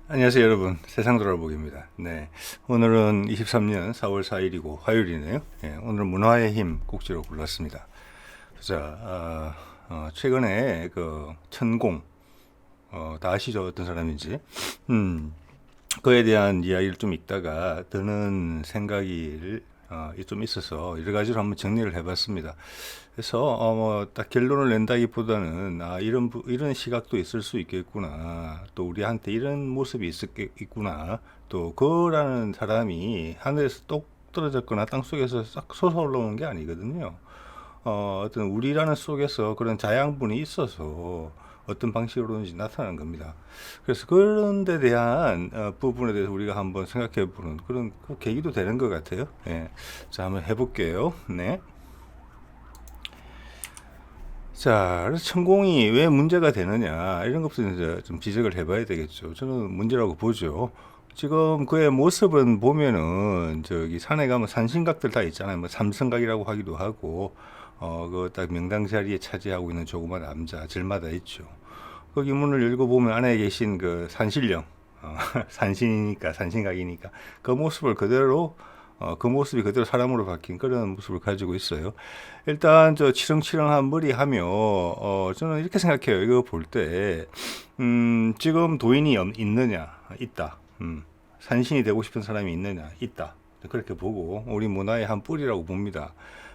안녕하세요 여러분, 세상 돌아보기입니다. 네, 오늘은 23년 4월 4일이고 화요일이네요. 오늘 문화의 힘 꼭지로 골랐습니다. 자, 최근에 그 천공, 다 아시죠? 어떤 사람인지. 그에 대한 이야기를 좀 읽다가 드는 생각이 좀 있어서 여러 가지로 한번 정리를 해봤습니다. 그래서 딱 결론을 낸다기보다는 이런 시각도 있을 수 있겠구나. 또 우리한테 이런 모습이 있구나. 또 그라는 사람이 하늘에서 똑 떨어졌거나 땅 속에서 싹 솟아올라오는 게 아니거든요. 어떤 우리라는 속에서 그런 자양분이 있어서 어떤 방식으로든지 나타나는 겁니다. 그래서 그런 데 대한 부분에 대해서 우리가 한번 생각해 보는 그런 그 계기도 되는 것 같아요. 예. 자, 한번 해볼게요. 네. 자, 그래서 천공이 왜 문제가 되느냐, 이런 것부터 이제 좀 지적을 해봐야 되겠죠. 저는 문제라고 보죠. 지금 그의 모습은 보면은, 저기 산에 가면 산신각들 다 있잖아요. 뭐 삼성각이라고 하기도 하고, 그 딱 명당 자리에 차지하고 있는 조그만 남자, 절마다 있죠. 거기 문을 열고 보면 안에 계신 그 산신령, 산신이니까, 산신각이니까, 그 모습을 그대로 그 모습이 그대로 사람으로 바뀐 그런 모습을 가지고 있어요. 일단 저 치렁치렁한 머리 하며 저는 이렇게 생각해요. 이거 볼 때 지금 도인이 있느냐? 있다. 산신이 되고 싶은 사람이 있느냐? 있다. 그렇게 보고 우리 문화의 한 뿌리라고 봅니다.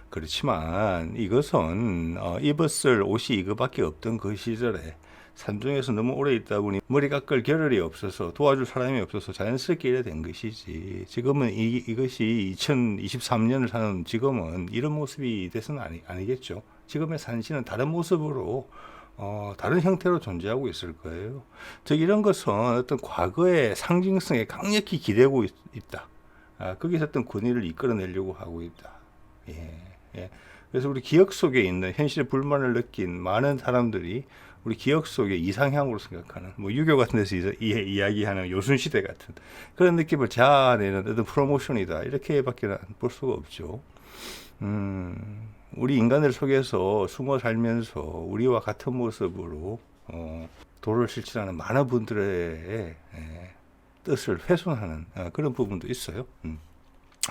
그렇지만 이것은 입었을 옷이 이거밖에 없던 그 시절에 산중에서 너무 오래 있다 보니 머리 깎을 겨를이 없어서 도와줄 사람이 없어서 자연스럽게 이래 된 것이지. 지금은 이것이 2023년을 사는 지금은 이런 모습이 돼서는 아니겠죠. 지금의 산신은 다른 모습으로 다른 형태로 존재하고 있을 거예요. 즉 이런 것은 어떤 과거의 상징성에 강력히 기대고 있다. 거기서 어떤 권위를 이끌어내려고 하고 있다. 예, 예. 그래서 우리 기억 속에 있는 현실의 불만을 느낀 많은 사람들이 우리 기억 속에 이상향으로 생각하는, 뭐 유교 같은 데서 이야기하는 요순시대 같은 그런 느낌을 자아내는 어떤 프로모션이다, 이렇게밖에 볼 수가 없죠. 우리 인간들 속에서 숨어 살면서 우리와 같은 모습으로 도를 실천하는 많은 분들의 뜻을 훼손하는 그런 부분도 있어요.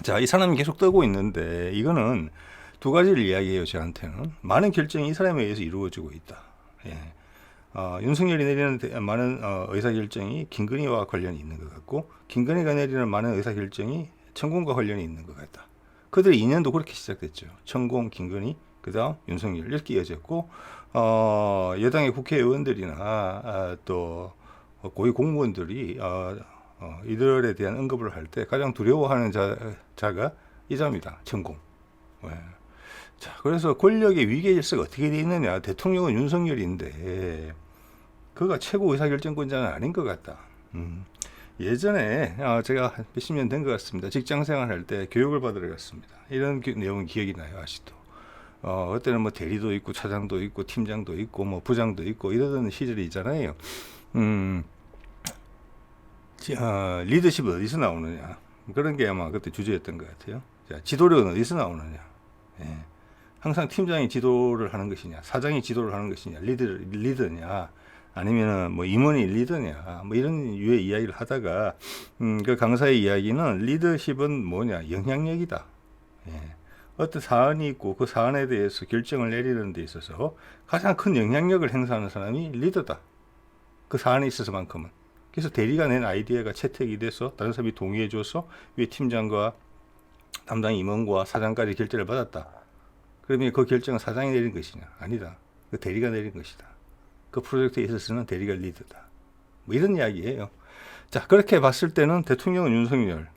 자, 이 사람이 계속 뜨고 있는데 이거는 두 가지를 이야기해요. 저한테는 많은 결정이 이 사람에 의해서 이루어지고 있다. 예. 윤석열이 내리는 많은 의사결정이 김건희와 관련이 있는 것 같고, 김건희가 내리는 많은 의사결정이 천공과 관련이 있는 것 같다. 그들의 인연도 그렇게 시작됐죠. 천공, 김건희, 그 다음 윤석열, 이렇게 이어졌고, 여당의 국회의원들이나 또 고위 공무원들이 이들에 대한 언급을 할 때 가장 두려워하는 자가 이 자입니다. 천공. 예. 자, 그래서 권력의 위계 질서가 어떻게 되어 있느냐. 대통령은 윤석열인데 그가 최고 의사결정권자는 아닌 것 같다. 예전에 제가 몇십 년 된 것 같습니다. 직장 생활할 때 교육을 받으러 갔습니다. 이런 내용은 기억이 나요. 아직도. 그때는 뭐 대리도 있고 차장도 있고 팀장도 있고 뭐 부장도 있고 이러던 시절이 있잖아요. 리더십은 어디서 나오느냐. 그런 게 아마 그때 주제였던 것 같아요. 자, 지도력은 어디서 나오느냐. 예. 항상 팀장이 지도를 하는 것이냐, 사장이 지도를 하는 것이냐, 리더냐, 아니면은 뭐 임원이 리더냐, 뭐 이런 유의 이야기를 하다가 그 강사의 이야기는 리더십은 뭐냐, 영향력이다. 예. 어떤 사안이 있고 그 사안에 대해서 결정을 내리는 데 있어서 가장 큰 영향력을 행사하는 사람이 리더다. 그 사안에 있어서만큼은. 그래서 대리가 낸 아이디어가 채택이 돼서 다른 사람이 동의해줘서 위에 팀장과 담당 임원과 사장까지 결정을 받았다. 그러면 그 결정은 사장이 내린 것이냐? 아니다. 그 대리가 내린 것이다. 그 프로젝트에 있어서는 대리가 리더다. 뭐 이런 이야기예요. 자, 그렇게 봤을 때는 대통령은 윤석열,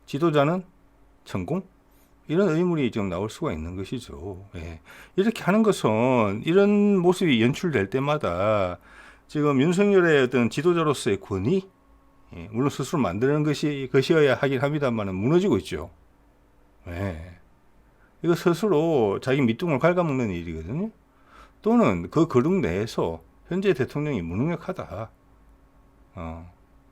지도자는 천공? 이런 의문이 지금 나올 수가 있는 것이죠. 예. 이렇게 하는 것은 이런 모습이 연출될 때마다 지금 윤석열의 어떤 지도자로서의 권위, 물론 스스로 만드는 것이어야 하긴 합니다만 무너지고 있죠. 예. 이거 스스로 자기 밑둥을 갉아먹는 일이거든요. 또는 그 그룹 내에서 현재 대통령이 무능력하다.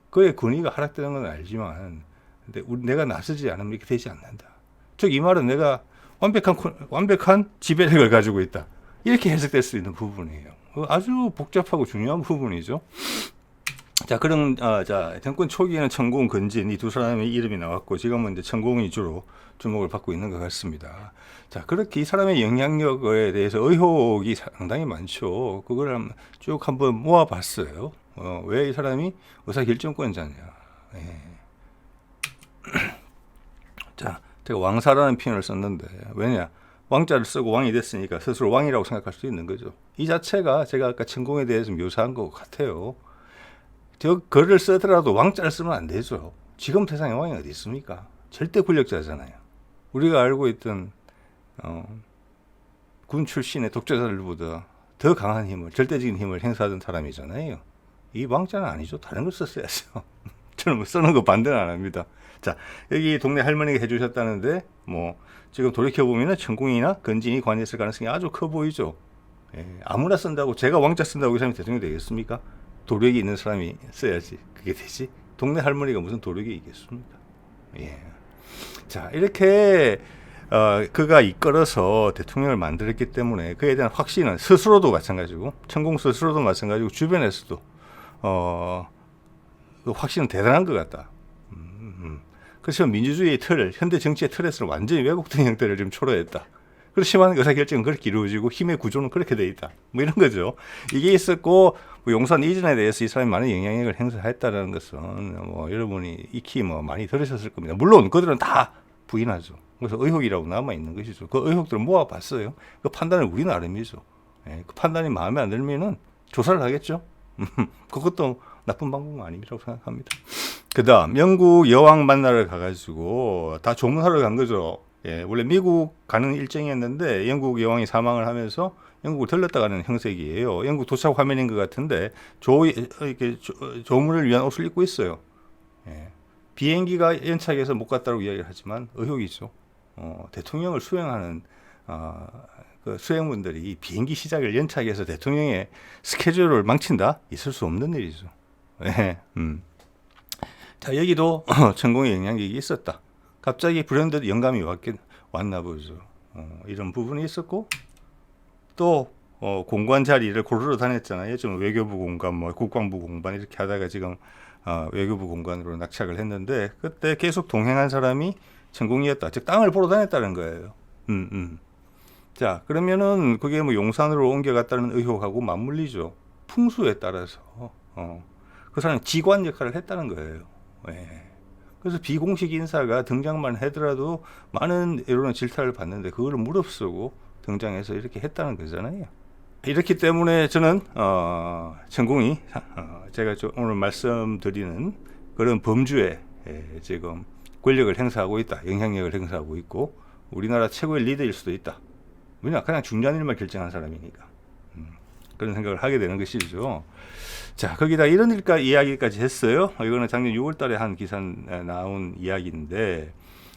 그의 권위가 하락되는 건 알지만, 근데 내가 나서지 않으면 이렇게 되지 않는다. 즉, 이 말은 내가 완벽한 지배력을 가지고 있다. 이렇게 해석될 수 있는 부분이에요. 아주 복잡하고 중요한 부분이죠. 자, 그런, 자, 정권 초기에는 천공, 건진 이 두 사람의 이름이 나왔고, 지금은 이제 천공이 주로 주목을 받고 있는 것 같습니다. 자, 그렇게 이 사람의 영향력에 대해서 의혹이 상당히 많죠. 그걸 쭉 한번 모아봤어요. 왜 이 사람이 의사결정권자냐. 예. 자, 제가 왕사라는 표현을 썼는데, 왜냐? 왕자를 쓰고 왕이 됐으니까 스스로 왕이라고 생각할 수 있는 거죠. 이 자체가 제가 아까 천공에 대해서 묘사한 것 같아요. 저 글을 쓰더라도 왕자를 쓰면 안 되죠. 지금 세상에 왕이 어디 있습니까? 절대 권력자잖아요. 우리가 알고 있던 군 출신의 독재자들보다 더 강한 힘을, 절대적인 힘을 행사하던 사람이잖아요. 이 왕자는 아니죠. 다른 걸 썼어야죠. 저는 뭐 쓰는 거 반대는 안 합니다. 자, 여기 동네 할머니가 해주셨다는데 뭐 지금 돌이켜보면 천공이나 건진이 관여했을 가능성이 아주 커 보이죠. 예, 아무나 쓴다고, 제가 왕자 쓴다고 이 사람이 대통령이 되겠습니까? 도력이 있는 사람이 써야지 그게 되지. 동네 할머니가 무슨 도력이 있겠습니까? 예. 자, 이렇게 그가 이끌어서 대통령을 만들었기 때문에 그에 대한 확신은 스스로도 마찬가지고, 천공 스스로도 마찬가지고, 주변에서도 그 확신은 대단한 것 같다. 그래서 민주주의의 틀을, 현대 정치의 틀에서 완전히 왜곡된 형태를 지금 초래했다. 그렇지만 의사결정은 그렇게 이루어지고 힘의 구조는 그렇게 돼 있다. 뭐 이런 거죠. 이게 있었고, 뭐 용산 이전에 대해서 이 사람이 많은 영향력을 행사했다는 것은 뭐 여러분이 익히 뭐 많이 들으셨을 겁니다. 물론 그들은 다 부인하죠. 그래서 의혹이라고 남아 있는 것이죠. 그 의혹들을 모아봤어요. 그 판단은 우리 나름이죠. 예, 그 판단이 마음에 안 들면은 조사를 하겠죠. 그것도 나쁜 방법은 아니라고 생각합니다. 그다음 영국 여왕 만나러 가가지고 다 조문하러 간 거죠. 예, 원래 미국 가는 일정이었는데 영국 여왕이 사망을 하면서 영국을 들렀다 가는 형식이에요. 영국 도착 화면인 것 같은데 이렇게 조문을 위한 옷을 입고 있어요. 예, 비행기가 연착해서 못 갔다고 이야기를 하지만 의혹이죠. 대통령을 수행하는 그 수행분들이 비행기 시작을 연착해서 대통령의 스케줄을 망친다? 있을 수 없는 일이죠. 예, 자, 여기도 천공의 영향력이 있었다. 갑자기 불현듯 영감이 왔나 보죠. 이런 부분이 있었고, 또 공관 자리를 고르러 다녔잖아요. 좀 외교부 공관, 뭐 국방부 공관 이렇게 하다가 지금 외교부 공관으로 낙착을 했는데, 그때 계속 동행한 사람이 천공이었다. 즉 땅을 보러 다녔다는 거예요. 자, 그러면은 그게 뭐 용산으로 옮겨갔다는 의혹하고 맞물리죠. 풍수에 따라서 그 사람이 지관 역할을 했다는 거예요. 예. 그래서 비공식 인사가 등장만 하더라도 많은 여론의 질타를 받는데 그걸 무릅쓰고 등장해서 이렇게 했다는 거잖아요. 이렇기 때문에 저는 천공이 제가 오늘 말씀드리는 그런 범주에 지금 권력을 행사하고 있다, 영향력을 행사하고 있고, 우리나라 최고의 리더일 수도 있다. 왜냐, 그냥 중요한 일만 결정한 사람이니까. 그런 생각을 하게 되는 것이죠. 자, 거기다 이런 이야기까지 했어요. 이거는 작년 6월 달에 한 기사 나온 이야기인데,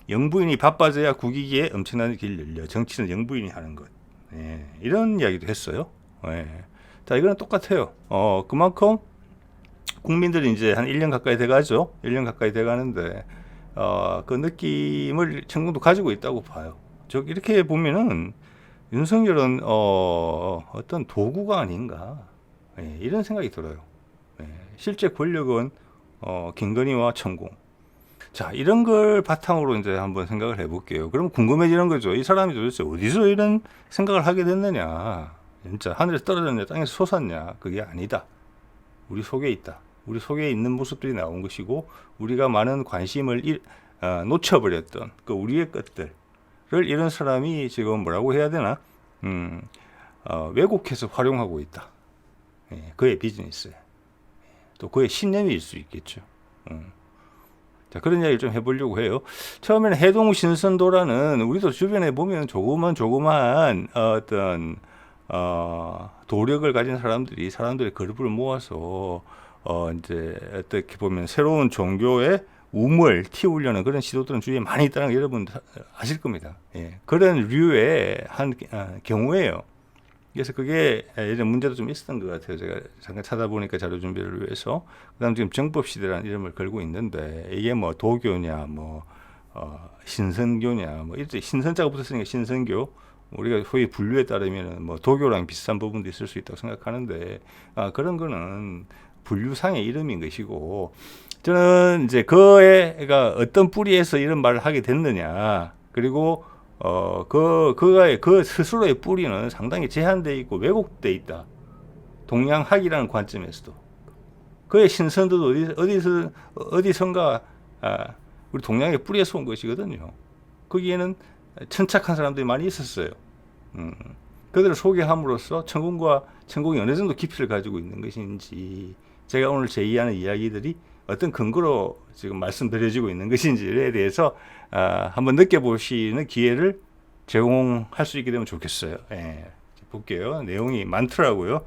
영부인이 바빠져야 국익에 엄청난 길 열려. 정치는 영부인이 하는 것. 예, 이런 이야기도 했어요. 예. 자, 이거는 똑같아요. 그만큼 국민들이 이제 한 1년 가까이 돼가죠. 1년 가까이 돼가는데, 그 느낌을 천공도 가지고 있다고 봐요. 즉, 이렇게 보면은, 윤석열은 어떤 도구가 아닌가, 예, 이런 생각이 들어요. 예, 실제 권력은 김건희와 천공. 자, 이런 걸 바탕으로 이제 한번 생각을 해볼게요. 그럼 궁금해지는 거죠. 이 사람이 도대체 어디서 이런 생각을 하게 됐느냐? 진짜 하늘에서 떨어졌냐, 땅에서 솟았냐? 그게 아니다. 우리 속에 있다. 우리 속에 있는 모습들이 나온 것이고, 우리가 많은 관심을 놓쳐버렸던 그 우리의 것들. 를 이런 사람이 지금 뭐라고 해야 되나? 왜곡해서 활용하고 있다. 예, 그의 비즈니스에. 또 그의 신념일 수 있겠죠. 자, 그런 이야기를 좀 해보려고 해요. 처음에는 해동 신선도라는, 우리도 주변에 보면 조그만 어떤 도력을 가진 사람들의 그룹을 모아서 이제 어떻게 보면 새로운 종교의 우물 틔우려는 그런 시도들은 주위에 많이 있다는 거 여러분 아실 겁니다. 예, 그런 류의 한 경우예요. 그래서 그게 예전 문제도 좀 있었던 것 같아요. 제가 잠깐 찾아보니까 자료 준비를 위해서. 그다음 지금 정법시대라는 이름을 걸고 있는데, 이게 뭐 도교냐, 뭐 신선교냐, 뭐 이렇게 신선자가 붙었으니까 신선교. 우리가 소위 분류에 따르면 뭐 도교랑 비슷한 부분도 있을 수 있다고 생각하는데, 그런 거는 분류상의 이름인 것이고, 저는 이제 그가 어떤 뿌리에서 이런 말을 하게 됐느냐, 그리고 그 스스로의 뿌리는 상당히 제한되어 있고 왜곡되어 있다. 동양학이라는 관점에서도 그의 신선도도 어디선가 우리 동양의 뿌리에서 온 것이거든요. 거기에는 천착한 사람들이 많이 있었어요. 그들을 소개함으로써 천공이 어느 정도 깊이를 가지고 있는 것인지, 제가 오늘 제기하는 이야기들이 어떤 근거로 지금 말씀드려지고 있는 것인지에 대해서 한번 느껴보시는 기회를 제공할 수 있게 되면 좋겠어요. 예, 볼게요. 내용이 많더라고요.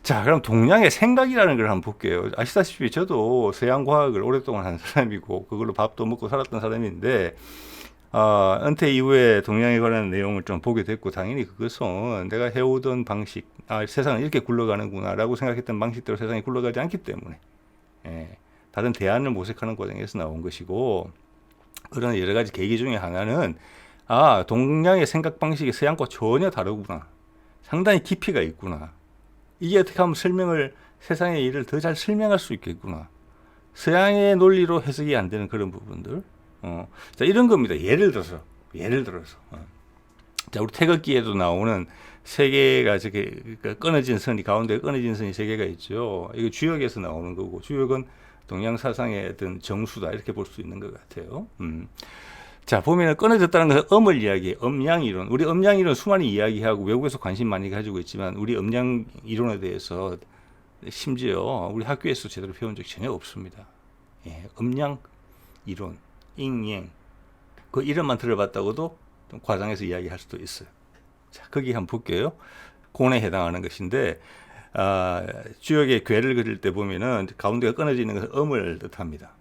자, 그럼 동양의 생각이라는 걸 한번 볼게요. 아시다시피 저도 서양 과학을 오랫동안 한 사람이고 그걸로 밥도 먹고 살았던 사람인데, 은퇴 이후에 동양에 관한 내용을 좀 보게 됐고, 당연히 그것은 내가 해오던 방식, 세상은 이렇게 굴러가는구나 라고 생각했던 방식대로 세상이 굴러가지 않기 때문에, 예, 다른 대안을 모색하는 과정에서 나온 것이고, 그런 여러 가지 계기 중에 하나는 동양의 생각 방식이 서양과 전혀 다르구나, 상당히 깊이가 있구나, 이게 어떻게 하면 세상의 일을 더 잘 설명할 수 있겠구나, 서양의 논리로 해석이 안 되는 그런 부분들, 자, 이런 겁니다. 예를 들어서 자, 우리 태극기에도 나오는 세 개가 저게 끊어진 선이, 가운데 끊어진 선이 세 개가 있죠. 이거 주역에서 나오는 거고, 주역은 동양 사상의 어떤 정수다, 이렇게 볼 수 있는 것 같아요. 자, 보면은 끊어졌다는 것은 음을 이야기해. 음양 이론. 우리 음양 이론 수많이 이야기하고 외국에서 관심 많이 가지고 있지만, 우리 음양 이론에 대해서 심지어 우리 학교에서 제대로 배운 적이 전혀 없습니다. 예, 음양 이론, 잉행, 그 이름만 들어봤다고도 좀 과장해서 이야기할 수도 있어요. 자, 거기 한번 볼게요. 곤에 해당하는 것인데, 주역의 괴를 그릴 때 보면은 가운데가 끊어지는 것은 음을 뜻합니다.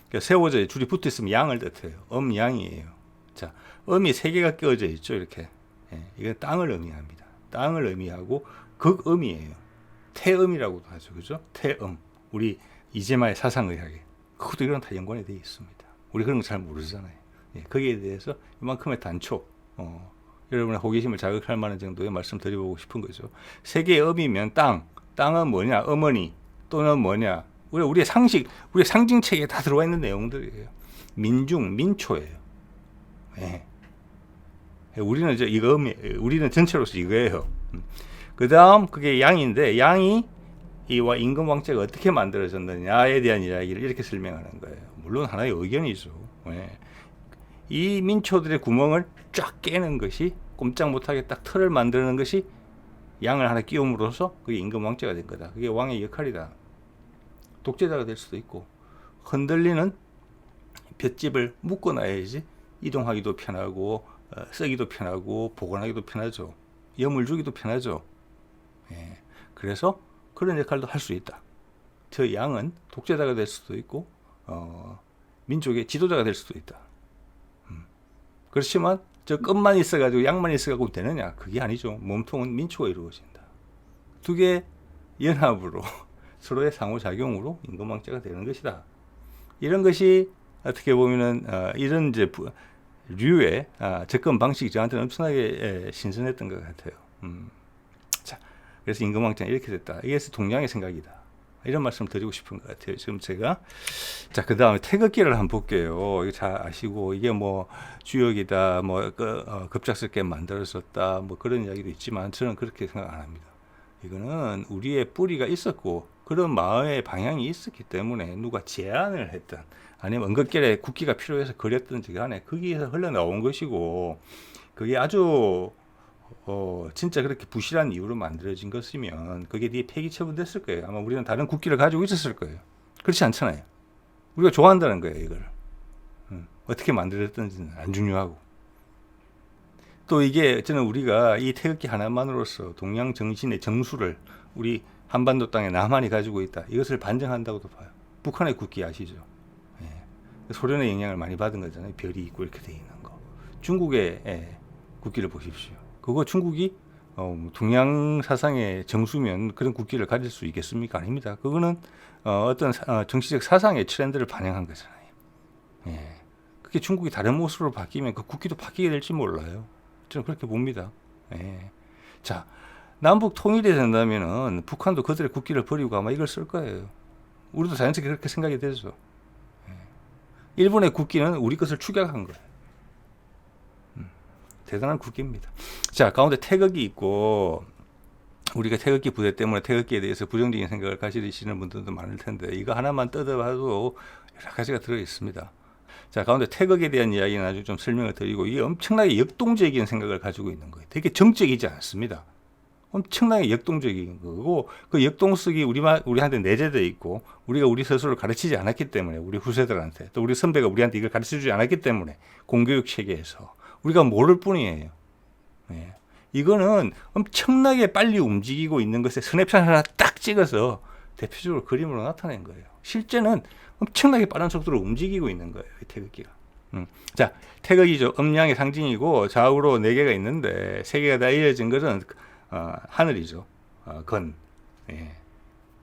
그러니까 세워져 줄이 붙어 있으면 양을 뜻해요. 음양이에요. 자, 음이 세 개가 끼워져 있죠, 이렇게. 예, 이건 땅을 의미합니다. 땅을 의미하고 극음이에요. 태음이라고도 하죠, 그죠? 태음. 우리 이재마의 사상의학에 그것도 이런 다 연관이 되어 있습니다. 우리 그런 거 잘 모르잖아요. 예, 거기에 대해서 이만큼의 단초, 여러분의 호기심을 자극할 만한 정도의 말씀 드려보고 싶은 거죠. 세 개의 음이면 땅은 뭐냐? 어머니 또는 뭐냐? 우리의 상식, 우리의 상징책에 다 들어와 있는 내용들이에요. 민초예요. 예. 우리는 우리는 전체로서 이거예요. 그 다음 그게 양인데, 양이 이와 임금왕자가 어떻게 만들어졌느냐에 대한 이야기를 이렇게 설명하는 거예요. 물론 하나의 의견이죠. 예. 이 민초들의 구멍을 쫙 깨는 것이, 꼼짝 못하게 딱 틀을 만드는 것이 양을 하나 끼움으로써 그게 임금왕자가 된 거다. 그게 왕의 역할이다. 독재자가 될 수도 있고, 흔들리는 볏짚을 묶어놔야지 이동하기도 편하고, 쓰기도 편하고, 보관하기도 편하죠. 염을 주기도 편하죠. 예. 그래서 그런 역할도 할 수 있다. 저 양은 독재자가 될 수도 있고, 민족의 지도자가 될 수도 있다. 그렇지만 저 끝만 있어가지고 양만 있어가지고 되느냐? 그게 아니죠. 몸통은 민초가 이루어진다. 두 개 연합으로 서로의 상호작용으로 임금왕자가 되는 것이다. 이런 것이 어떻게 보면은 이런 이제 류의 접근 방식이 저한테는 엄청나게 신선했던 것 같아요. 자, 그래서 임금왕자는 이렇게 됐다. 이게 동양의 생각이다. 이런 말씀 드리고 싶은 것 같아요. 지금 제가. 자, 그 다음에 태극기를 한번 볼게요. 이거 잘 아시고, 이게 뭐 주역이다, 뭐 급작스럽게 만들어졌다, 뭐 그런 이야기도 있지만, 저는 그렇게 생각 안 합니다. 이거는 우리의 뿌리가 있었고, 그런 마음의 방향이 있었기 때문에 누가 제안을 했던, 아니면 언급결에 국기가 필요해서 그렸든지 간에 거기에서 흘러나온 것이고, 그게 아주 진짜 그렇게 부실한 이유로 만들어진 것이면 그게 뒤에 폐기 처분됐을 거예요. 아마 우리는 다른 국기를 가지고 있었을 거예요. 그렇지 않잖아요. 우리가 좋아한다는 거예요, 이걸. 어떻게 만들었든지는 안 중요하고. 또 이게 저는 우리가 이 태극기 하나만으로서 동양 정신의 정수를 우리 한반도 땅에 남한이 가지고 있다, 이것을 반증한다고도 봐요. 북한의 국기 아시죠? 예. 소련의 영향을 많이 받은 거잖아요. 별이 있고 이렇게 돼 있는 거. 중국의 국기를 보십시오. 그거 중국이 동양 사상의 정수면 그런 국기를 가질 수 있겠습니까? 아닙니다. 그거는 어떤 정치적 사상의 트렌드를 반영한 거잖아요. 예. 그게 중국이 다른 모습으로 바뀌면 그 국기도 바뀌게 될지 몰라요. 저는 그렇게 봅니다. 예. 자, 남북 통일이 된다면은 북한도 그들의 국기를 버리고 아마 이걸 쓸 거예요. 우리도 자연스럽게 그렇게 생각이 되죠. 일본의 국기는 우리 것을 추격한 거예요. 대단한 국기입니다. 자, 가운데 태극이 있고, 우리가 태극기 부대 때문에 태극기에 대해서 부정적인 생각을 가지시는 분들도 많을 텐데, 이거 하나만 뜯어봐도 여러 가지가 들어있습니다. 자, 가운데 태극에 대한 이야기는 아주 좀 설명을 드리고, 이게 엄청나게 역동적인 생각을 가지고 있는 거예요. 되게 정적이지 않습니다. 엄청나게 역동적인 거고, 그 역동성이 우리한테 내재되어 있고, 우리가 우리 스스로를 가르치지 않았기 때문에, 우리 후세들한테, 또 우리 선배가 우리한테 이걸 가르쳐 주지 않았기 때문에, 공교육 체계에서 우리가 모를 뿐이에요. 예. 이거는 엄청나게 빨리 움직이고 있는 것에 스냅샷 하나 딱 찍어서 대표적으로 그림으로 나타낸 거예요. 실제는 엄청나게 빠른 속도로 움직이고 있는 거예요, 이 태극기가. 자, 태극이죠. 음양의 상징이고, 좌우로 4개가 있는데, 3개가 다 이어진 것은 하늘이죠. 건. 예.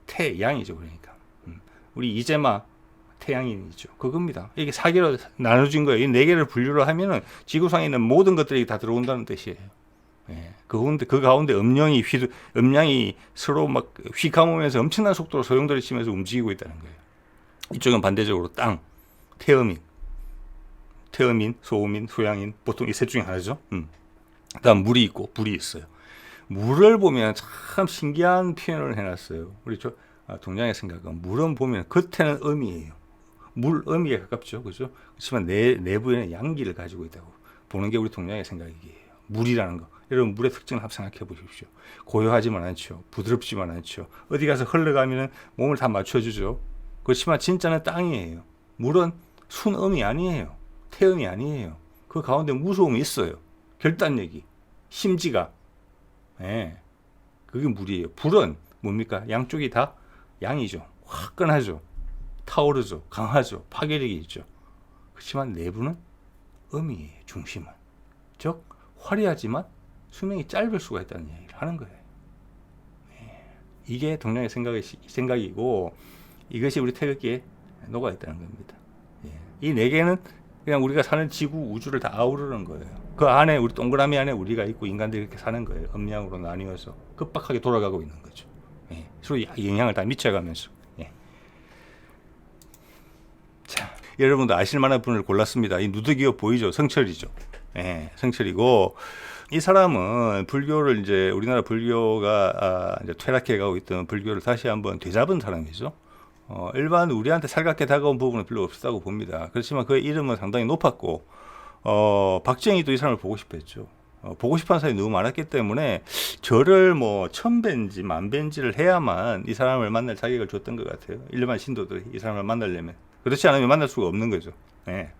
태양이죠. 그러니까. 우리 이재마 태양인이죠. 그겁니다. 이게 4개로 나눠진 거예요. 이 4개를 분류를 하면은 지구상에 있는 모든 것들이 다 들어온다는 뜻이에요. 예. 그 가운데 음양이 서로 막 휘감으면서 엄청난 속도로 소용돌이 치면서 움직이고 있다는 거예요. 이쪽은 반대적으로 땅, 태음인, 소음인, 소양인, 보통 이 셋 중에 하나죠. 그다음 물이 있고 불이 있어요. 물을 보면 참 신기한 표현을 해놨어요. 우리 동양의 생각은 물은 보면 겉에는 음이에요. 물, 음이에 가깝죠. 그죠? 그렇지만 내부에는 양기를 가지고 있다고 보는 게 우리 동양의 생각이에요. 물이라는 거. 여러분, 물의 특징을 한번 생각해 보십시오. 고요하지만 않죠. 부드럽지만 않죠. 어디 가서 흘러가면 몸을 다 맞춰주죠. 그렇지만 진짜는 땅이에요. 물은 순음이 아니에요. 태음이 아니에요. 그 가운데 무서움이 있어요. 결단력이, 심지가. 예. 그게 물이에요. 불은 뭡니까? 양쪽이 다 양이죠. 화끈하죠. 타오르죠. 강하죠. 파괴력이 있죠. 그렇지만 내부는 음이에요. 중심은. 즉 화려하지만 수명이 짧을 수가 있다는 이야기를 하는 거예요. 예. 이게 동양의 생각이고, 이것이 우리 태극기에 녹아 있다는 겁니다. 예. 이 4개는 그냥 우리가 사는 지구, 우주를 다 아우르는 거예요. 그 안에, 우리 동그라미 안에 우리가 있고 인간들이 이렇게 사는 거예요. 음양으로 나뉘어서 급박하게 돌아가고 있는 거죠. 예. 서로 영향을 다 미쳐가면서. 예. 자, 여러분도 아실 만한 분을 골랐습니다. 이 누드기어 보이죠? 성철이죠. 예, 성철이고, 이 사람은 불교를 이제 우리나라 불교가 이제 퇴락해 가고 있던 불교를 다시 한번 되잡은 사람이죠. 일반 우리한테 살갑게 다가온 부분은 별로 없었다고 봅니다. 그렇지만 그의 이름은 상당히 높았고, 박정희도 이 사람을 보고 싶어 했죠. 보고 싶어 하는 사람이 너무 많았기 때문에 절을 뭐 1000배인지 10,000배인지를 해야만 이 사람을 만날 자격을 줬던 것 같아요. 일반 신도들이 이 사람을 만나려면. 그렇지 않으면 만날 수가 없는 거죠. 예.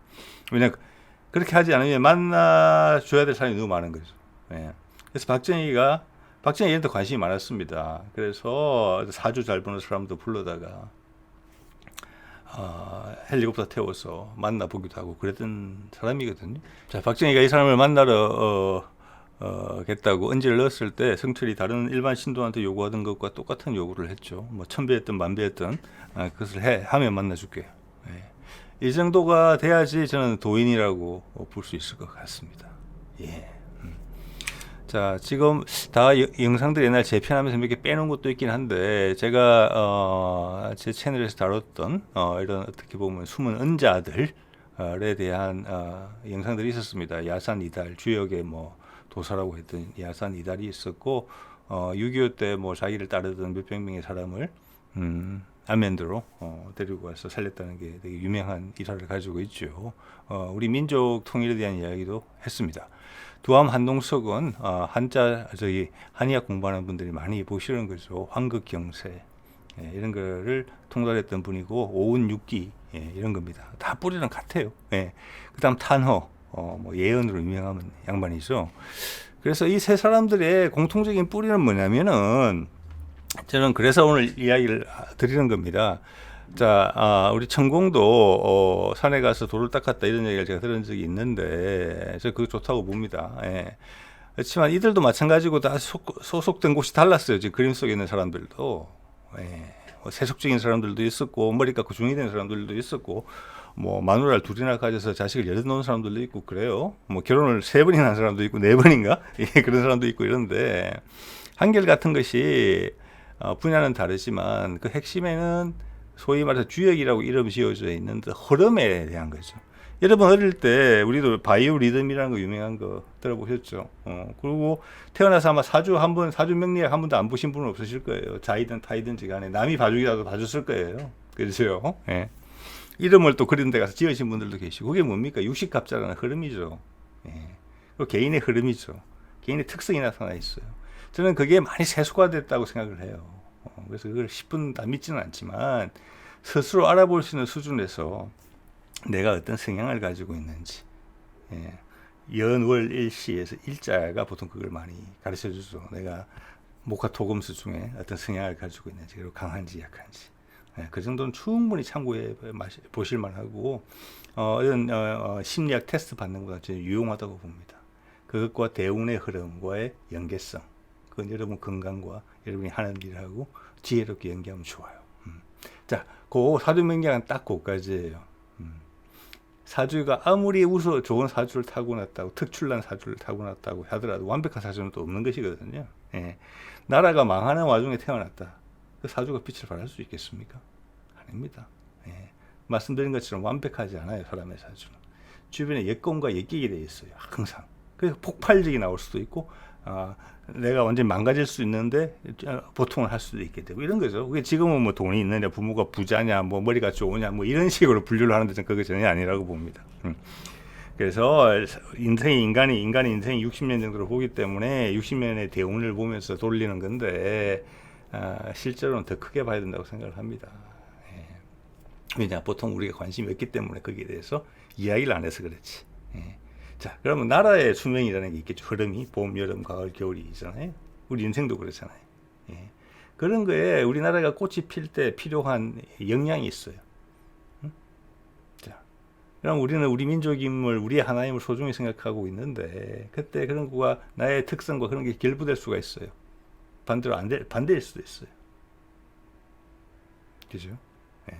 왜냐면 그렇게 하지 않으면 만나줘야 될 사람이 너무 많은 거죠. 예. 그래서 박정희한테 관심이 많았습니다. 그래서 사주 잘 보는 사람도 불러다가 헬리콥터 태워서 만나보기도 하고 그랬던 사람이거든요. 자, 박정희가 이 사람을 만나러 겠다고 언지를 넣었을 때 성철이 다른 일반 신도한테 요구하던 것과 똑같은 요구를 했죠. 뭐 1000배였든 10,000배였든 그것을 하면 만나줄게요. 예. 이 정도가 돼야지 저는 도인이라고 볼 수 있을 것 같습니다. 예. 자, 지금 다 영상들 옛날 재편하면서 몇 개 빼놓은 것도 있긴 한데, 제가 제 채널에서 다뤘던 이런 어떻게 보면 숨은 은자들에 대한 영상들이 있었습니다. 야산 이달, 주역의 뭐 도사라고 했던 야산 이달이 있었고, 6.25 때 뭐 자기를 따르던 몇백 명의 사람을 아멘드로 데리고 와서 살렸다는 게 되게 유명한 일화를 가지고 있죠. 우리 민족 통일에 대한 이야기도 했습니다. 두암 한동석은 한의학 공부하는 분들이 많이 보시는 거죠. 황극경세, 예, 이런 거를 통달했던 분이고, 오운육기, 예, 이런 겁니다. 다 뿌리는 같아요. 예. 그다음 탄허, 뭐 예언으로 유명한 양반이죠. 그래서 이 세 사람들의 공통적인 뿌리는 뭐냐면은, 저는 그래서 오늘 이야기를 드리는 겁니다. 자, 우리 천공도 산에 가서 돌을 닦았다 이런 얘기를 제가 들은 적이 있는데, 저 그거 좋다고 봅니다. 예. 그렇지만 이들도 마찬가지고 다 소속된 곳이 달랐어요. 지금 그림 속에 있는 사람들도. 예. 세속적인 사람들도 있었고, 머리 깎고 중이 된 사람들도 있었고, 뭐 마누라를 둘이나 가져서 자식을 열어놓은 사람들도 있고 그래요. 뭐 결혼을 3번이나 한 사람도 있고 4번인가? 예, 그런 사람도 있고 이런데, 한결같은 것이 분야는 다르지만 그 핵심에는 소위 말해서 주역이라고 이름 지어져 있는 흐름에 대한 거죠. 여러분 어릴 때 우리도 바이오 리듬이라는 거 유명한 거 들어보셨죠? 그리고 태어나서 아마 사주 명리학 한 번도 안 보신 분은 없으실 거예요. 자이든 타이든지 간에 남이 봐주기라도 봐줬을 거예요. 그렇죠? 예. 이름을 또 그런 데 가서 지으신 분들도 계시고 그게 뭡니까? 육식갑자라는 흐름이죠. 예. 그리고 개인의 흐름이죠. 개인의 특성이 나타나 있어요. 저는 그게 많이 세속화됐다고 생각을 해요. 그래서 그걸 10분 다 믿지는 않지만 스스로 알아볼 수 있는 수준에서 내가 어떤 성향을 가지고 있는지, 예. 연월일시에서 일자가 보통 그걸 많이 가르쳐 주죠. 내가 목화토금수 중에 어떤 성향을 가지고 있는지, 그리고 강한지 약한지, 예. 그 정도는 충분히 참고해 보실 만하고 이런 심리학 테스트 받는 것보다 저는 유용하다고 봅니다. 그것과 대운의 흐름과의 연계성, 그건 여러분 건강과 여러분이 하는 일하고 지혜롭게 연계하면 좋아요. 자, 그 사주명리학은 딱 그까지예요. 사주가 아무리 좋은 사주를 타고났다고, 특출난 사주를 타고났다고 하더라도 완벽한 사주는 또 없는 것이거든요. 예. 나라가 망하는 와중에 태어났다. 그 사주가 빛을 발할 수 있겠습니까? 아닙니다. 예. 말씀드린 것처럼 완벽하지 않아요, 사람의 사주는. 주변에 예권과 예끼게 되어 있어요, 항상. 그래서 폭발적이 나올 수도 있고, 내가 완전히 망가질 수 있는데 보통을 할 수도 있게 되고 이런 거죠. 그게 지금은 뭐 돈이 있느냐, 부모가 부자냐, 뭐 머리가 좋으냐, 뭐 이런 식으로 분류를 하는데 저는 그게 전혀 아니라고 봅니다. 그래서 인간이 인생이 60년 정도를 보기 때문에 60년의 대운을 보면서 돌리는 건데 실제로는 더 크게 봐야 된다고 생각을 합니다. 예. 왜냐, 보통 우리가 관심이 없기 때문에 거기에 대해서 이야기를 안 해서 그렇지. 예. 자, 그러면 나라의 수명이라는 게 있겠죠. 흐름이 봄, 여름, 가을, 겨울이 있잖아요. 우리 인생도 그렇잖아요. 예. 그런 거에 우리나라가 꽃이 필 때 필요한 영양이 있어요. 자, 그럼 우리는 우리 민족임을, 우리의 하나임을 소중히 생각하고 있는데 그때 그런 거가 나의 특성과 그런 게 결부될 수가 있어요. 반대로 반대일 수도 있어요. 그죠? 예.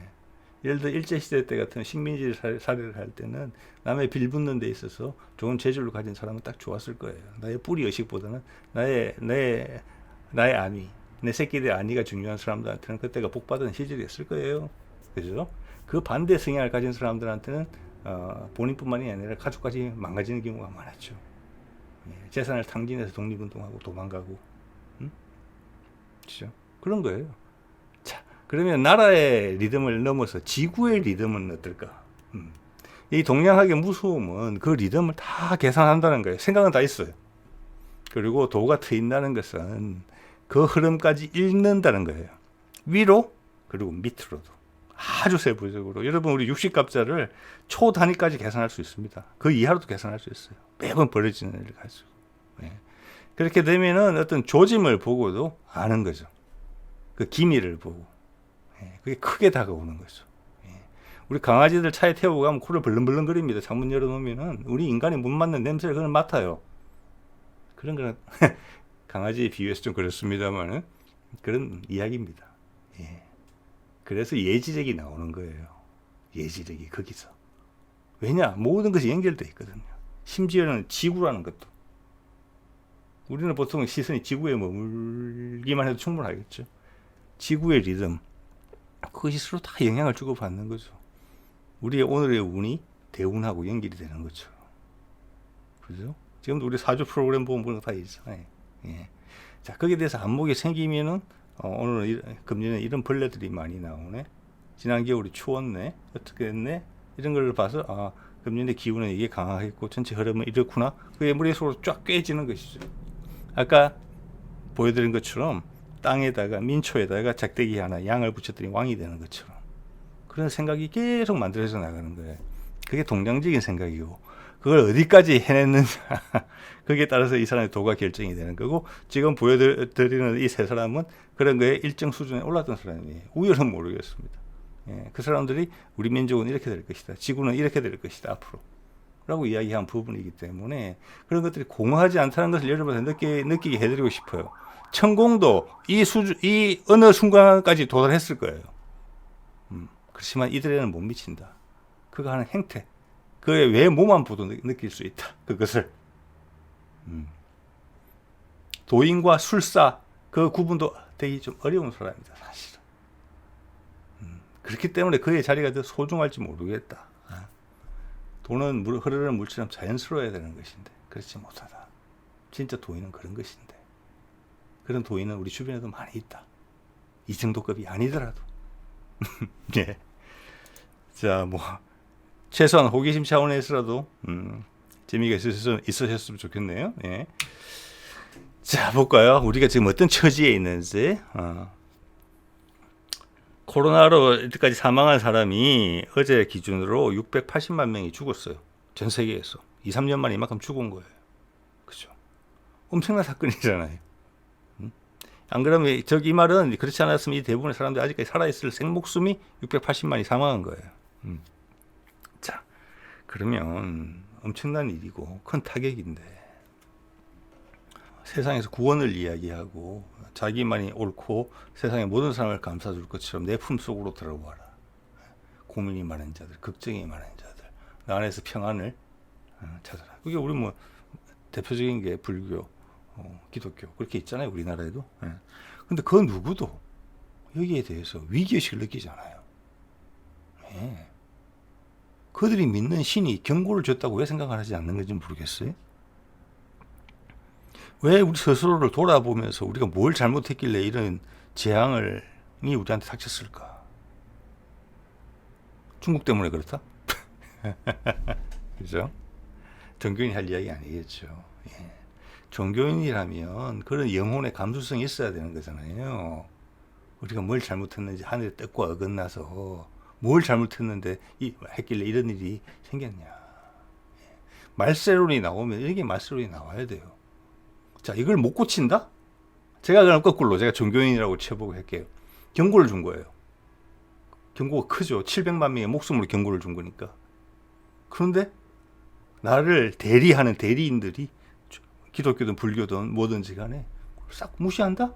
예를 들어 일제시대 때 같은 식민지 사례를 할 때는 남의 빌붙는 데 있어서 좋은 재주를 가진 사람은 딱 좋았을 거예요. 나의 뿌리 의식보다는 나의 안위, 내 새끼들의 안위가 중요한 사람들한테는 그때가 복받은 시절이었을 거예요. 그죠? 그 반대 성향을 가진 사람들한테는 본인뿐만이 아니라 가족까지 망가지는 경우가 많았죠. 예, 재산을 탕진해서 독립운동하고 도망가고, 그죠? 그런 거예요. 그러면 나라의 리듬을 넘어서 지구의 리듬은 어떨까? 이 동양학의 무서움은 그 리듬을 다 계산한다는 거예요. 생각은 다 있어요. 그리고 도가 트인다는 것은 그 흐름까지 읽는다는 거예요. 위로 그리고 밑으로도 아주 세부적으로. 여러분 우리 육식갑자를 초 단위까지 계산할 수 있습니다. 그 이하로도 계산할 수 있어요. 매번 벌어지는 일을 가지고. 예. 그렇게 되면은 어떤 조짐을 보고도 아는 거죠. 그 기미를 보고. 그게 크게 다가오는 거죠. 우리 강아지들 차에 태우고 가면 코를 벌렁벌렁거립니다. 창문 열어놓으면은 우리 인간이 못 맡는 냄새를 그냥 맡아요. 그런 거는 강아지에 비유해서 좀 그렇습니다만은 그런 이야기입니다. 예. 그래서 예지력이 나오는 거예요. 예지력이 거기서. 왜냐? 모든 것이 연결되어 있거든요. 심지어는 지구라는 것도. 우리는 보통 시선이 지구에 머물기만 해도 충분하겠죠. 지구의 리듬. 그것이 서로 다 영향을 주고받는 거죠. 우리의 오늘의 운이 대운하고 연결이 되는 거죠. 그죠? 지금도 우리 사주 프로그램 보면 그런 거 다 있잖아요. 예. 자, 거기에 대해서 안목이 생기면은, 오늘 금년에 이런 벌레들이 많이 나오네. 지난 겨울이 추웠네. 어떻게 됐네. 이런 걸 봐서, 금년에 기운은 이게 강하겠고, 전체 흐름은 이렇구나. 그게 머릿속으로 쫙 꿰지는 것이죠. 아까 보여드린 것처럼, 땅에다가 민초에다가 작대기 하나 양을 붙였더니 왕이 되는 것처럼 그런 생각이 계속 만들어져 나가는 거예요. 그게 동양적인 생각이고 그걸 어디까지 해냈느냐 거기에 따라서 이 사람의 도가 결정이 되는 거고 지금 보여드리는 이 세 사람은 그런 거에 일정 수준에 올랐던 사람이에요. 우열은 모르겠습니다. 예, 그 사람들이 우리 민족은 이렇게 될 것이다. 지구는 이렇게 될 것이다. 앞으로 라고 이야기한 부분이기 때문에 그런 것들이 공허하지 않다는 것을 여러분한테 느끼게 해드리고 싶어요. 천공도 이 어느 순간까지 도달했을 거예요. 그렇지만 이들에는 못 미친다. 그가 하는 행태, 그의 외모만 보도 느낄 수 있다. 그것을 도인과 술사, 그 구분도 되기 좀 어려운 사람이다, 사실은. 그렇기 때문에 그의 자리가 더 소중할지 모르겠다. 돈은 흐르는 물처럼 자연스러워야 되는 것인데 그렇지 못하다. 진짜 도인은 그런 것인데, 그런 도인은 우리 주변에도 많이 있다. 이 정도급이 아니더라도. 예. 자, 뭐 최소한 호기심 차원에서라도 재미가 있으셨으면 좋겠네요. 예. 자, 볼까요? 우리가 지금 어떤 처지에 있는지. 코로나로 이때까지 사망한 사람이 어제 기준으로 680만 명이 죽었어요. 전 세계에서. 2, 3년 만에 이만큼 죽은 거예요. 그죠? 엄청난 사건이잖아요. 안 그러면 이 말은 그렇지 않았으면 이 대부분의 사람들이 아직까지 살아있을 생목숨이 680만이 사망한 거예요. 자, 그러면 엄청난 일이고 큰 타격인데, 세상에서 구원을 이야기하고 자기만이 옳고 세상의 모든 사람을 감싸줄 것처럼 내 품속으로 들어와라. 고민이 많은 자들, 걱정이 많은 자들, 나 안에서 평안을 찾아라. 그게 우리 뭐 대표적인 게 불교, 기독교 그렇게 있잖아요, 우리나라에도. 근데 그 누구도 여기에 대해서 위기의식을 느끼잖아요. 그들이 믿는 신이 경고를 줬다고 왜 생각을 하지 않는 건지 모르겠어요. 왜 우리 스스로를 돌아보면서 우리가 뭘 잘못했길래 이런 재앙이 우리한테 닥쳤을까? 중국 때문에 그렇다? 그죠? 종교인이 할 이야기 아니겠죠. 예. 종교인이라면 그런 영혼의 감수성이 있어야 되는 거잖아요. 우리가 뭘 잘못했는지, 하늘의 뜻과 어긋나서 뭘 잘못했는데 했길래 이런 일이 생겼냐. 말세론이 나오면 이렇게 말세론이 나와야 돼요. 자, 이걸 못 고친다? 제가 그럼 거꾸로 제가 종교인이라고 쳐보고 할게요. 경고를 준 거예요. 경고가 크죠. 700만 명의 목숨으로 경고를 준 거니까. 그런데 나를 대리하는 대리인들이 기독교든 불교든 뭐든지 간에 싹 무시한다?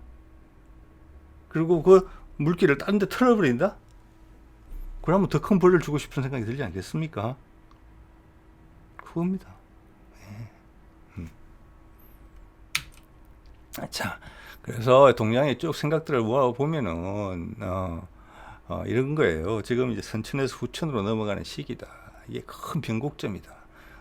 그리고 그 물길을 다른 데 틀어버린다? 그러면 더 큰 벌을 주고 싶은 생각이 들지 않겠습니까? 그겁니다. 자, 그래서 동양의 쭉 생각들을 모아보면은 이런 거예요. 지금 이제 선천에서 후천으로 넘어가는 시기다. 이게 큰 변곡점이다.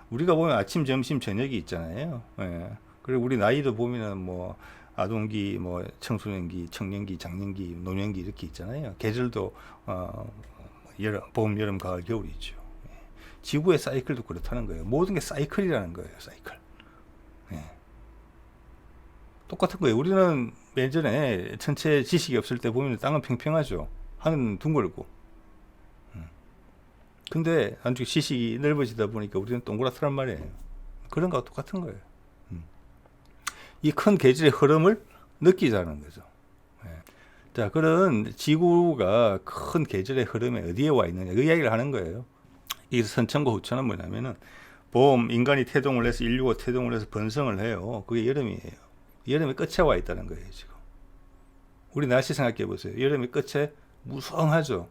우리가 보면 아침, 점심, 저녁이 있잖아요. 예. 그리고 우리 나이도 보면은 뭐 아동기, 뭐 청소년기, 청년기, 장년기, 노년기 이렇게 있잖아요. 계절도 봄, 여름, 가을, 겨울이 있죠. 예. 지구의 사이클도 그렇다는 거예요. 모든 게 사이클이라는 거예요. 사이클. 예. 똑같은 거예요. 우리는 예전에 전체 지식이 없을 때 보면 땅은 평평하죠. 하늘은 둥글고. 근데 안쪽 지식이 넓어지다 보니까 우리는 동그랗다는 말이에요. 그런 거와 똑같은 거예요. 이 큰 계절의 흐름을 느끼자는 거죠. 자, 그런 지구가 큰 계절의 흐름에 어디에 와 있느냐, 그 이야기를 하는 거예요. 이 선천과 후천은 뭐냐면은, 봄, 인간이 태동을 해서 인류가 태동을 해서 번성을 해요. 그게 여름이에요. 여름의 끝에 와 있다는 거예요, 지금. 우리 날씨 생각해 보세요. 여름의 끝에 무성하죠.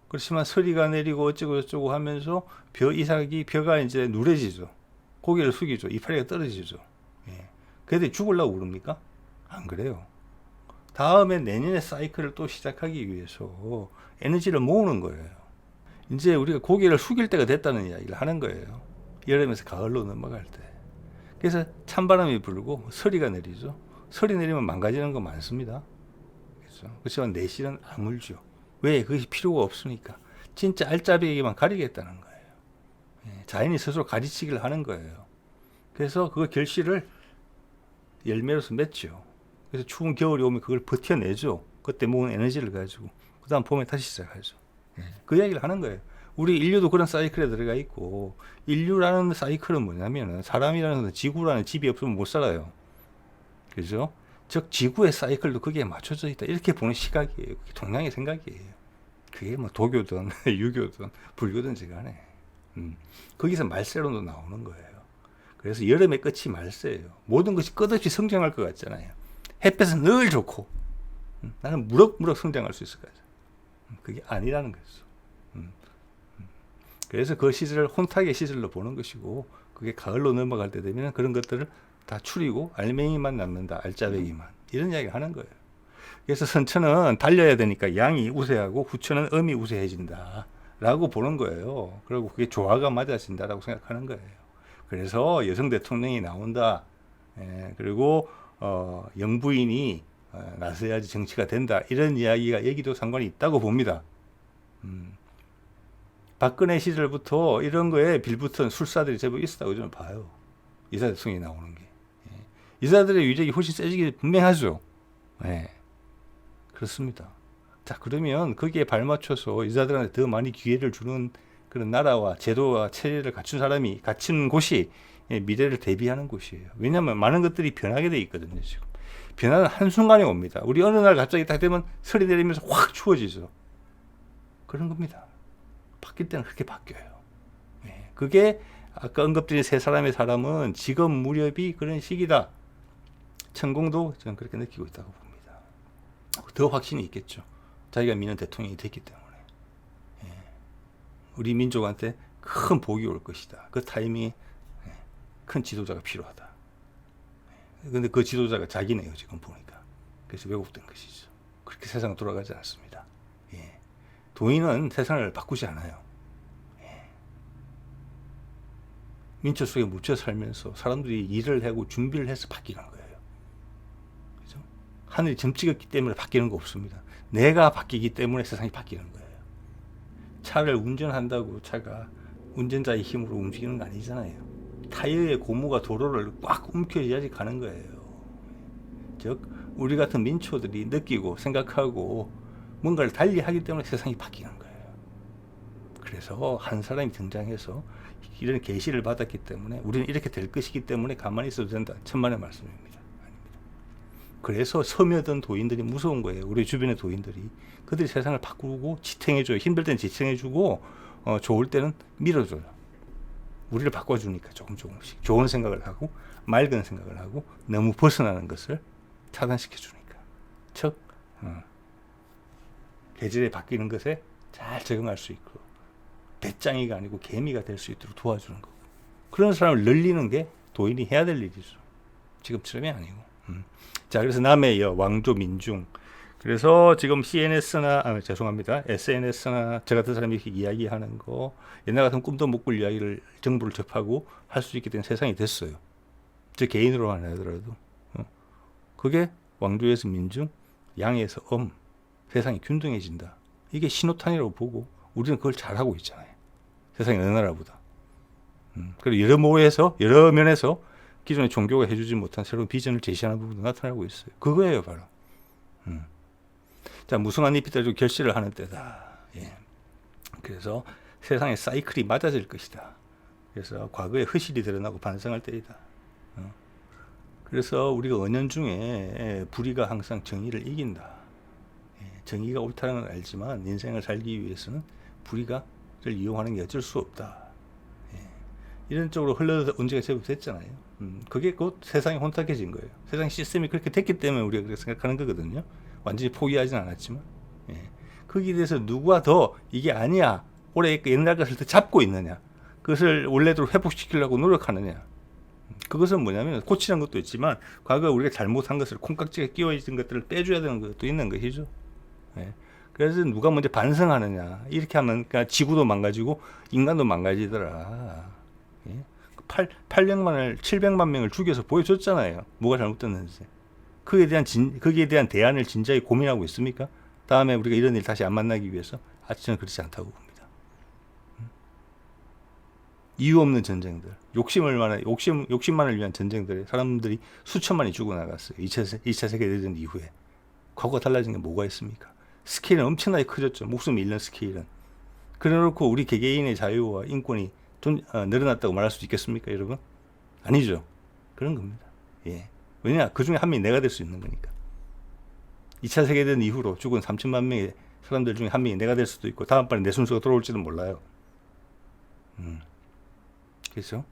그렇지만 서리가 내리고 어쩌고 저쩌고 하면서 벼가 이제 누래지죠. 고개를 숙이죠. 이파리가 떨어지죠. 예. 그래도 죽으려고 그럽니까? 안 그래요. 다음에 내년에 사이클을 또 시작하기 위해서 에너지를 모으는 거예요. 이제 우리가 고개를 숙일 때가 됐다는 이야기를 하는 거예요. 여름에서 가을로 넘어갈 때. 그래서 찬바람이 불고 서리가 내리죠. 서리 내리면 망가지는 거 많습니다. 그렇죠? 그렇지만 내실은 아물죠. 왜? 그것이 필요가 없으니까. 진짜 알짜배기만 가리겠다는 거예요. 자연이 스스로 가지치기를 하는 거예요. 그래서 그 결실을 열매로서 맺죠. 그래서 추운 겨울이 오면 그걸 버텨내죠. 그때 모은 에너지를 가지고. 그 다음 봄에 다시 시작하죠. 그 이야기를 하는 거예요. 우리 인류도 그런 사이클에 들어가 있고, 인류라는 사이클은 뭐냐면 사람이라는 지구라는 집이 없으면 못 살아요. 그죠? 즉 지구의 사이클도 거기에 맞춰져 있다. 이렇게 보는 시각이에요. 그게 동양의 생각이에요. 그게 뭐 도교든 유교든 불교든지 간에. 거기서 말세론도 나오는 거예요. 그래서 여름의 끝이 말세예요. 모든 것이 끝없이 성장할 것 같잖아요. 햇볕은 늘 좋고 나는 무럭무럭 성장할 수 있을 거죠. 그게 아니라는 거죠. 그래서 그 시절을 혼탁의 시절로 보는 것이고, 그게 가을로 넘어갈 때 되면 그런 것들을 다 추리고 알맹이만 남는다. 알짜배기만. 이런 이야기를 하는 거예요. 그래서 선천은 달려야 되니까 양이 우세하고 후천은 음이 우세해진다 라고 보는 거예요. 그리고 그게 조화가 맞아진다라고 생각하는 거예요. 그래서 여성 대통령이 나온다. 그리고 영부인이 나서야지 정치가 된다. 이런 이야기가 여기도 상관이 있다고 봅니다. 박근혜 시절부터 이런 거에 빌붙은 술사들이 제법 있었다고 저는 봐요. 이사 대통령이 나오는 게. 이사들의 위력이 훨씬 세지기 분명하죠. 그렇습니다. 자, 그러면 거기에 발맞춰서 이사들한테 더 많이 기회를 주는 그런 나라와 제도와 체제를 갖춘 곳이 미래를 대비하는 곳이에요. 왜냐하면 많은 것들이 변하게 돼 있거든요, 지금. 변화는 한순간에 옵니다. 우리 어느 날 갑자기 딱 되면 설이 내리면서 확 추워지죠. 그런 겁니다. 바뀔 때는 그렇게 바뀌어요. 그게 아까 언급드린 세 사람의 사람은 지금 무렵이 그런 시기다. 천공도 저는 그렇게 느끼고 있다고 봅니다. 더 확신이 있겠죠. 자기가 믿는 대통령이 됐기 때문에. 우리 민족한테 큰 복이 올 것이다. 그 타이밍에 큰 지도자가 필요하다. 근데 그 지도자가 자기네요, 지금 보니까. 그래서 왜곡된 것이죠. 그렇게 세상은 돌아가지 않습니다. 도인은 세상을 바꾸지 않아요. 민초 속에 묻혀 살면서 사람들이 일을 하고 준비를 해서 바뀌는 거예요. 그죠? 하늘이 점 찍었기 때문에 바뀌는 거 없습니다. 내가 바뀌기 때문에 세상이 바뀌는 거예요. 차를 운전한다고 차가 운전자의 힘으로 움직이는 거 아니잖아요. 타이어의 고무가 도로를 꽉 움켜줘야지 가는 거예요. 즉 우리 같은 민초들이 느끼고 생각하고 뭔가를 달리 하기 때문에 세상이 바뀌는 거예요. 그래서 한 사람이 등장해서 이런 계시를 받았기 때문에 우리는 이렇게 될 것이기 때문에 가만히 있어도 된다. 천만의 말씀입니다. 아닙니다. 그래서 섬여든 도인들이 무서운 거예요. 우리 주변의 도인들이. 그들이 세상을 바꾸고 지탱해줘요. 힘들 때는 지탱해주고 좋을 때는 밀어줘요. 우리를 바꿔주니까 조금씩 좋은 생각을 하고 맑은 생각을 하고 너무 벗어나는 것을 차단시켜주니까. 즉 계절에 바뀌는 것에 잘 적응할 수 있고 배짱이가 아니고 개미가 될 수 있도록 도와주는 거고, 그런 사람을 늘리는 게 도인이 해야 될 일이죠. 지금처럼이 아니고. 자, 그래서 남의 여 왕조 민중. 그래서 지금 SNS나 저 같은 사람이 이렇게 이야기하는 거, 옛날 같은 꿈도 못 꿀 이야기를 정보를 접하고 할 수 있게 된 세상이 됐어요. 저 개인으로만 하더라도. 그게 왕조에서 민중, 양에서 세상이 균등해진다. 이게 신호탄이라고 보고 우리는 그걸 잘하고 있잖아요. 세상의 어느 나라보다. 그리고 여러 면에서 기존의 종교가 해주지 못한 새로운 비전을 제시하는 부분도 나타나고 있어요. 그거예요, 바로. 자, 무성한 잎이 떨어지고 결실을 하는 때다. 그래서 세상의 사이클이 맞아질 것이다. 그래서 과거의 허실이 드러나고 반성할 때이다. 그래서 우리가 은연중에 불의가 항상 정의를 이긴다. 정의가 옳다는 걸 알지만 인생을 살기 위해서는 불의를 이용하는 게 어쩔 수 없다. 이런 쪽으로 흘러서 문제가 제법 됐잖아요. 그게 곧 세상이 혼탁해진 거예요. 세상 시스템이 그렇게 됐기 때문에 우리가 그렇게 생각하는 거거든요. 완전히 포기하진 않았지만. 거기에 대해서 누가 더 이게 아니야, 올해 옛날 것을 더 잡고 있느냐, 그것을 원래대로 회복시키려고 노력하느냐. 그것은 뭐냐면 고치는 것도 있지만 과거 우리가 잘못한 것을 콩깍지가 끼워진 것들을 빼줘야 되는 것도 있는 것이죠. 그래서 누가 먼저 반성하느냐, 이렇게 하면 그러니까 지구도 망가지고 인간도 망가지더라. 700만 명을 죽여서 보여줬잖아요. 뭐가 잘못됐는지. 거기에 대한 대안을 진지하게 고민하고 있습니까? 다음에 우리가 이런 일 다시 안 만나기 위해서? 저는 그렇지 않다고 봅니다. 이유 없는 전쟁들, 욕심만을 위한 전쟁들에 사람들이 수천만이 죽어나갔어요. 2차 세계대전 이후에. 과거가 달라진 게 뭐가 있습니까? 스케일은 엄청나게 커졌죠. 목숨 잃는 스케일은. 그래놓고 우리 개개인의 자유와 인권이 늘어났다고 말할 수 있겠습니까, 여러분? 아니죠. 그런 겁니다. 왜냐? 그 중에 한 명이 내가 될 수 있는 거니까. 2차 세계대전 이후로 죽은 3천만 명의 사람들 중에 한 명이 내가 될 수도 있고 다음번에 내 순서가 돌아올지는 몰라요. 그렇죠?